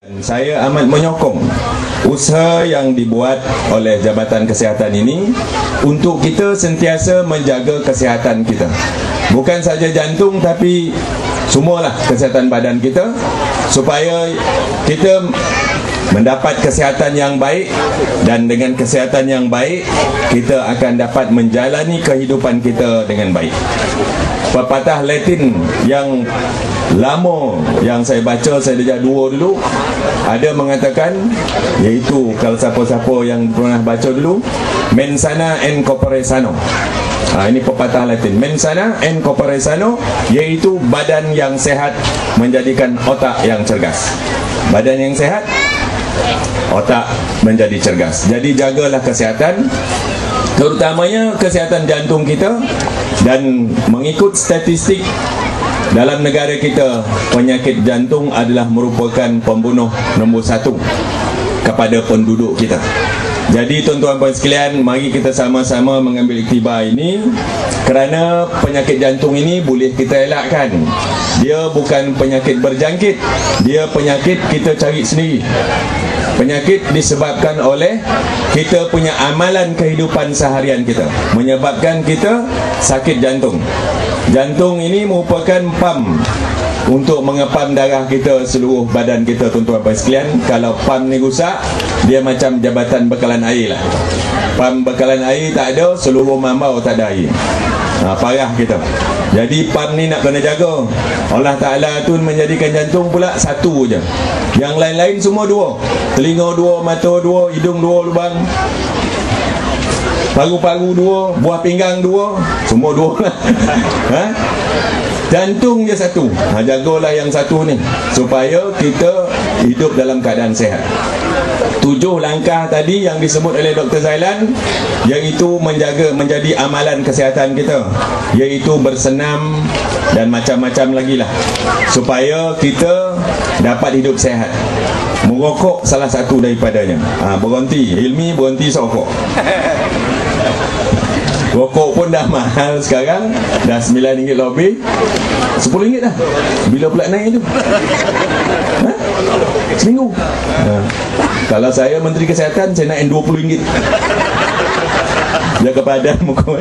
Saya amat menyokong usaha yang dibuat oleh Jabatan Kesihatan ini untuk kita sentiasa menjaga kesihatan kita. Bukan saja jantung tapi semualah kesihatan badan kita, supaya kita mendapat kesihatan yang baik, dan dengan kesihatan yang baik kita akan dapat menjalani kehidupan kita dengan baik. Pepatah Latin yang lama yang saya baca, saya dah dua dulu, ada mengatakan, iaitu kalau siapa-siapa yang pernah baca dulu, mens sana in corpore sano. Ini pepatah Latin, mens sana in corpore sano, iaitu badan yang sehat menjadikan otak yang cergas. Badan yang sehat, otak menjadi cergas. Jadi jagalah kesihatan, terutamanya kesihatan jantung kita. Dan mengikut statistik dalam negara kita, penyakit jantung adalah merupakan pembunuh nombor 1 kepada penduduk kita. Jadi tuan-tuan puan sekalian, mari kita sama-sama mengambil iktibar ini, kerana penyakit jantung ini boleh kita elakkan. Dia bukan penyakit berjangkit, dia penyakit kita cari sendiri. Penyakit disebabkan oleh kita punya amalan kehidupan seharian kita, menyebabkan kita sakit jantung. Jantung ini merupakan pam untuk mengepam darah kita seluruh badan kita, tuan-tuan puan sekalian. Kalau pam ni rusak, dia macam jabatan bekalan air lah. Pam bekalan air tak ada, seluruh mambau tak ada air. Parah kita. Jadi pam ni nak kena jaga. Allah Ta'ala tu menjadikan jantung pula satu je, yang lain-lain semua dua. Telinga dua, mata dua, hidung dua lubang, paru-paru dua, buah pinggang dua, semua dua. Jantung je satu. Jagalah yang satu ni, supaya kita hidup dalam keadaan sehat. 7 langkah tadi yang disebut oleh Dr. Zailan, iaitu menjadi amalan kesihatan kita, iaitu bersenam dan macam-macam lagi lah, supaya kita dapat hidup sehat. Merokok salah satu daripadanya. Berhenti, Hilmi berhenti rokok. Rokok pun dah mahal sekarang, dah RM9 lebih, RM10 dah. Bila pula naik tu? Seminggu. Kalau saya Menteri Kesihatan, saya naik RM20. Jaga badan muka.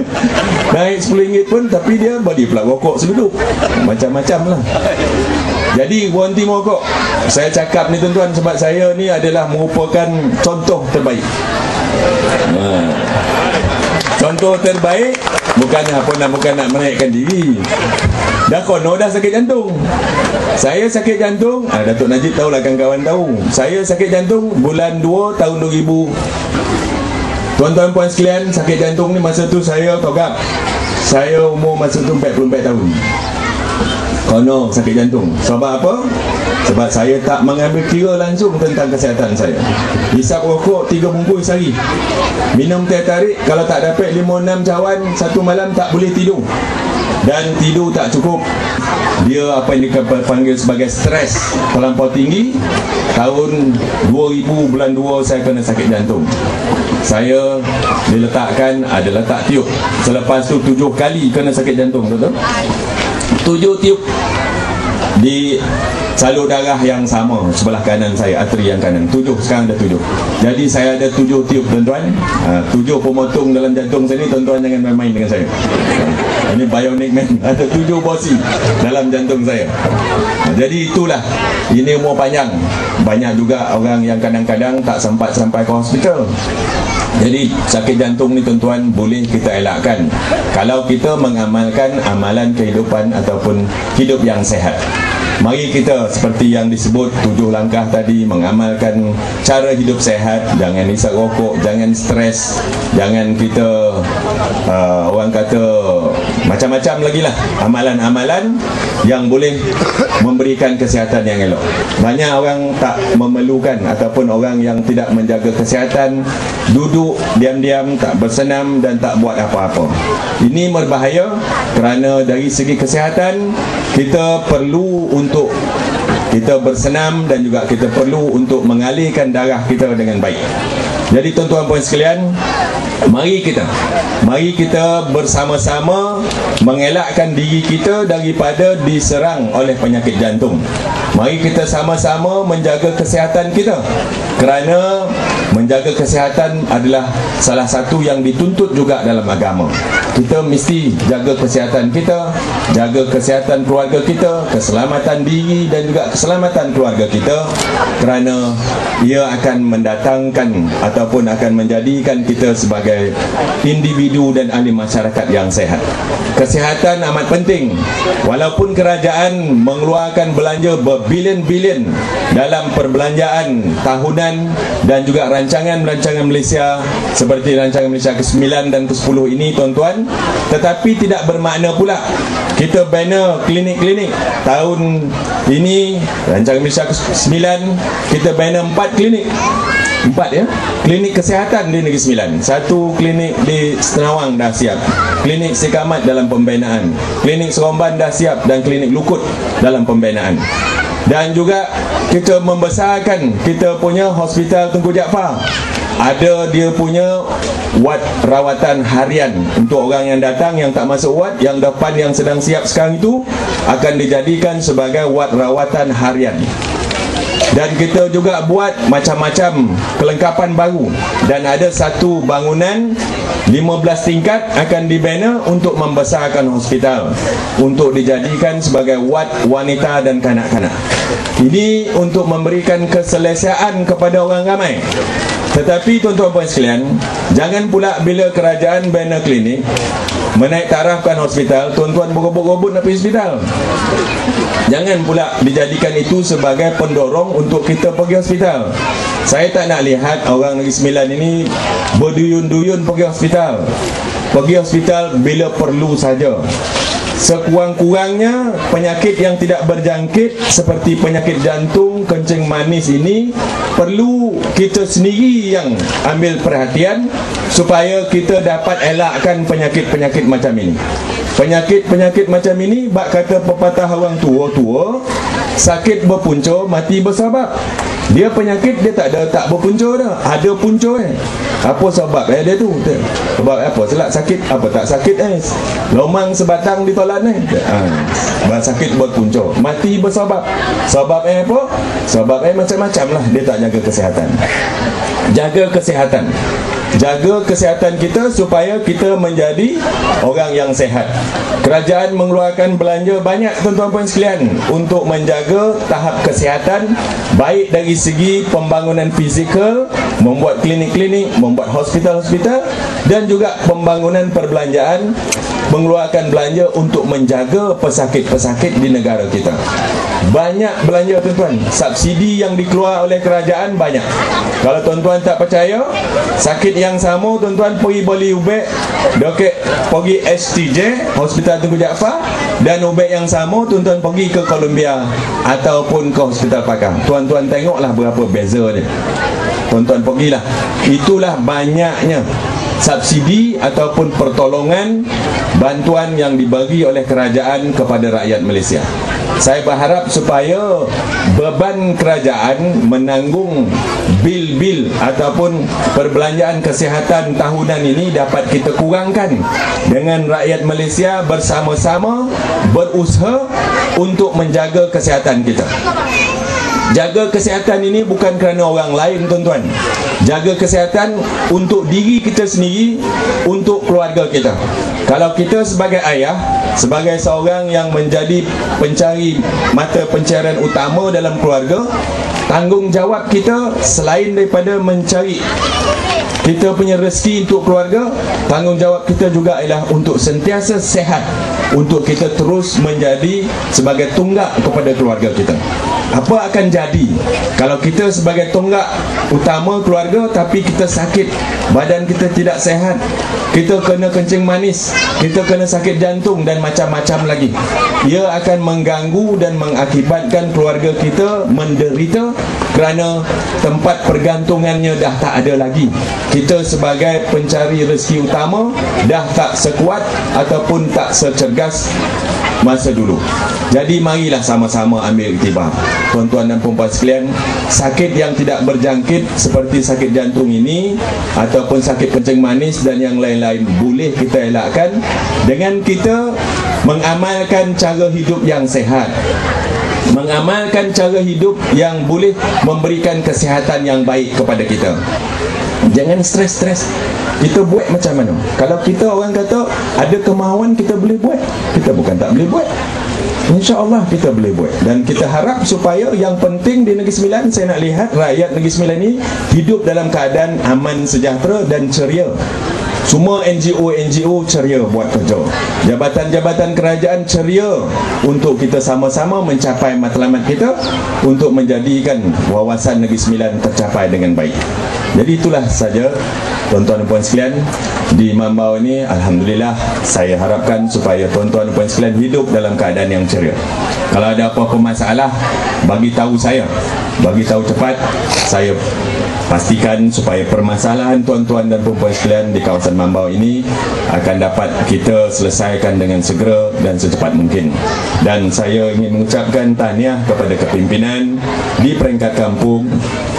Naik RM10 pun, tapi dia bagi pula rokok seluduk. Macam-macam lah. Jadi berhenti merokok. Saya cakap ni tuan-tuan, sebab saya ni adalah merupakan contoh terbaik. Contoh terbaik, bukan nak menaikkan diri. Dah kono dah sakit jantung. Saya sakit jantung, Datuk Najib tahulah, kawan-kawan tahu. Saya sakit jantung bulan 2 tahun 2000. Tuan-tuan puan sekalian, sakit jantung ni masa tu saya togap. Saya umur masa tu 44 tahun. Kono sakit jantung. Sebab apa? Sebab saya tak mengambil kira langsung tentang kesihatan saya. Hisap rokok 3 bungkus sehari. Minum teh tarik, kalau tak dapat 5-6 cawan satu malam tak boleh tidur. Dan tidur tak cukup. Dia apa yang dipanggil sebagai stres terlampau tinggi. Tahun 2000 bulan 2 saya kena sakit jantung. Saya diletakkan, ada letak tiup. Selepas tu 7 kali kena sakit jantung, betul? 7 tiup di salur darah yang sama sebelah kanan saya, arteri yang kanan. 7, sekarang dah 7. Jadi saya ada 7 tiup, tuan-tuan. 7 pemotong dalam jantung saya ni, tuan-tuan jangan main-main dengan saya. Ini bionic man. Ada 7 bosi dalam jantung saya. Jadi itulah, ini umur panjang. Banyak juga orang yang kadang-kadang tak sempat sampai ke hospital. Jadi sakit jantung ni tuan-tuan boleh kita elakkan kalau kita mengamalkan amalan kehidupan ataupun hidup yang sehat. Mari kita seperti yang disebut 7 langkah tadi, mengamalkan cara hidup sehat. Jangan hisap rokok, jangan stres, jangan kita orang kata macam-macam lagi lah amalan-amalan yang boleh memberikan kesihatan yang elok. Banyak orang tak memerlukan, ataupun orang yang tidak menjaga kesihatan, duduk diam-diam, tak bersenam dan tak buat apa-apa. Ini berbahaya, kerana dari segi kesihatan kita perlu untuk kita bersenam, dan juga kita perlu untuk mengalirkan darah kita dengan baik. Jadi tuan-tuan puan sekalian, mari kita bersama-sama mengelakkan diri kita daripada diserang oleh penyakit jantung. Mari kita sama-sama menjaga kesihatan kita, kerana menjaga kesihatan adalah salah satu yang dituntut juga dalam agama. Kita mesti jaga kesihatan kita, jaga kesihatan keluarga kita, keselamatan diri dan juga keselamatan keluarga kita, kerana ia akan mendatangkan ataupun akan menjadikan kita sebagai individu dan ahli masyarakat yang sehat. Kesihatan amat penting. Walaupun kerajaan mengeluarkan belanja berbilion-bilion dalam perbelanjaan tahunan dan juga rancangan-rancangan Malaysia seperti rancangan Malaysia ke-9 dan ke-10 ini, tuan-tuan, tetapi tidak bermakna pula kita bina klinik-klinik. Tahun ini rancangan Malaysia ke-9 kita bina 4 klinik. 4 ya, klinik kesihatan di Negeri Sembilan. 1 klinik di Senawang dah siap, klinik Sikamat dalam pembinaan, klinik Seremban dah siap, dan klinik Lukut dalam pembinaan. Dan juga kita membesarkan kita punya Hospital Tunku Jaafar. Ada dia punya wad rawatan harian untuk orang yang datang yang tak masuk wad. Yang depan yang sedang siap sekarang itu akan dijadikan sebagai wad rawatan harian. Dan kita juga buat macam-macam kelengkapan baru. Dan ada satu bangunan 15 tingkat akan dibina untuk membesarkan hospital, untuk dijadikan sebagai wad wanita dan kanak-kanak. Ini untuk memberikan keselesaan kepada orang ramai. Tetapi tuan-tuan puan sekalian, jangan pula bila kerajaan bina klinik, menaik tarafkan hospital, tuan-tuan berebut-rebut nak pergi hospital. Jangan pula dijadikan itu sebagai pendorong untuk kita pergi hospital. Saya tak nak lihat orang Negeri Sembilan ini berduyun-duyun pergi hospital. Pergi hospital bila perlu saja. Sekurang-kurangnya penyakit yang tidak berjangkit seperti penyakit jantung, kencing manis ini perlu kita sendiri yang ambil perhatian supaya kita dapat elakkan penyakit-penyakit macam ini. Penyakit-penyakit macam ini, bak kata pepatah orang tua-tua, sakit berpunca, mati bersabab. Dia penyakit dia tak berpunca dah, ada punca Apa sebab dia tu? Sebab apa? Selak sakit, apa tak sakit lomang sebatang ditolan sakit berpunca, mati bersabab. Sebab apa? Sebab macam-macam lah. Dia tak jaga kesihatan. Jaga kesihatan. Jaga kesihatan kita supaya kita menjadi orang yang sehat. Kerajaan mengeluarkan belanja banyak, tuan-tuan puan sekalian, untuk menjaga tahap kesihatan, baik dari segi pembangunan fizikal, membuat klinik-klinik, membuat hospital-hospital, dan juga pembangunan perbelanjaan, mengeluarkan belanja untuk menjaga pesakit-pesakit di negara kita. Banyak belanja, tuan-tuan. Subsidi yang dikeluar oleh kerajaan banyak. Kalau tuan-tuan tak percaya, sakit yang sama tuan-tuan pergi beli ubek dekat pergi STJ, Hospital Tunku Jaafar, dan ubek yang sama tuan-tuan pergi ke Columbia ataupun ke Hospital Pakar. Tuan-tuan tengoklah berapa beza dia. Tuan-tuan pergilah. Itulah banyaknya subsidi ataupun pertolongan bantuan yang dibagi oleh kerajaan kepada rakyat Malaysia. Saya berharap supaya beban kerajaan menanggung bil-bil ataupun perbelanjaan kesihatan tahunan ini dapat kita kurangkan dengan rakyat Malaysia bersama-sama berusaha untuk menjaga kesihatan kita. Jaga kesihatan ini bukan kerana orang lain, tuan-tuan. Jaga kesihatan untuk diri kita sendiri, untuk keluarga kita. Kalau kita sebagai ayah, sebagai seorang yang menjadi pencari mata pencarian utama dalam keluarga, tanggungjawab kita selain daripada mencari kita punya rezeki untuk keluarga, tanggungjawab kita juga ialah untuk sentiasa sehat, untuk kita terus menjadi sebagai tonggak kepada keluarga kita. Apa akan jadi kalau kita sebagai tonggak utama keluarga tapi kita sakit, badan kita tidak sehat, kita kena kencing manis, kita kena sakit jantung dan macam-macam lagi. Ia akan mengganggu dan mengakibatkan keluarga kita menderita kerana tempat pergantungannya dah tak ada lagi. Kita sebagai pencari rezeki utama dah tak sekuat ataupun tak secergas masa dulu. Jadi marilah sama-sama ambil iktibar, tuan-tuan dan puan-puan sekalian. Sakit yang tidak berjangkit seperti sakit jantung ini ataupun sakit kencing manis dan yang lain-lain boleh kita elakkan dengan kita mengamalkan cara hidup yang sehat. mengamalkan cara hidup yang boleh memberikan kesihatan yang baik kepada kita. Jangan stres-stres. Kita buat macam mana? Kalau kita orang kata ada kemahuan kita boleh buat, kita bukan tak boleh buat. InsyaAllah kita boleh buat. Dan kita harap supaya yang penting di Negeri Sembilan, saya nak lihat rakyat Negeri Sembilan ini hidup dalam keadaan aman, sejahtera dan ceria. Semua NGO ceria buat kerja. Jabatan-jabatan kerajaan ceria untuk kita sama-sama mencapai matlamat kita untuk menjadikan wawasan Negeri Sembilan tercapai dengan baik. Jadi itulah saja tuan-tuan dan puan sekalian di Mambau ini. Alhamdulillah, saya harapkan supaya tuan-tuan dan puan sekalian hidup dalam keadaan yang ceria. Kalau ada apa-apa masalah, bagi tahu saya, bagi tahu cepat. Saya pastikan supaya permasalahan tuan-tuan dan puan sekalian di kawasan Mambau ini akan dapat kita selesaikan dengan segera dan secepat mungkin. Dan saya ingin mengucapkan tahniah kepada kepimpinan di peringkat kampung,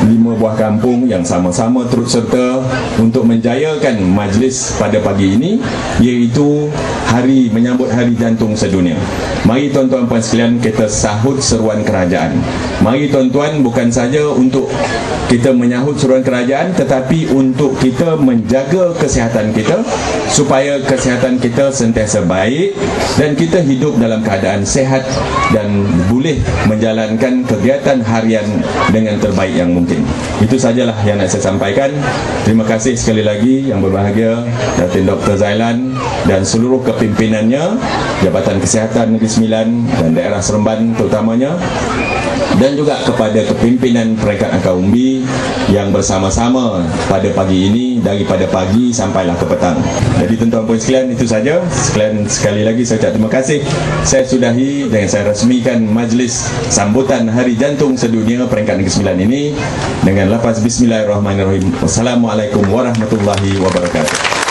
5 buah kampung yang sama-sama turut serta untuk menjayakan majlis pada pagi ini, iaitu menyambut Hari Jantung Sedunia. Mari tuan-tuan puan sekalian kita sahut seruan kerajaan. Mari tuan-tuan, bukan saja untuk kita menyahut seruan kerajaan, tetapi untuk kita menjaga kesihatan kita supaya kesihatan kita sentiasa baik dan kita hidup dalam keadaan sehat dan boleh menjalankan kegiatan harian dengan terbaik yang mungkin. Itu sajalah yang nak saya sampaikan. Terima kasih sekali lagi yang berbahagia Datin Dr. Zailan dan seluruh kepimpinannya, Jabatan Kesihatan Negeri Sembilan dan daerah Seremban terutamanya, dan juga kepada kepimpinan peringkat Angkau Umbi yang bersama-sama pada pagi ini daripada pagi sampailah ke petang. Jadi tuan-tuan puan sekalian, itu saja. Sekali lagi saya ucap terima kasih. Saya sudahi dengan saya rasmikan majlis sambutan Hari Jantung Sedunia peringkat Negeri Sembilan ini dengan lafaz Bismillahirrahmanirrahim. Wassalamualaikum warahmatullahi wabarakatuh.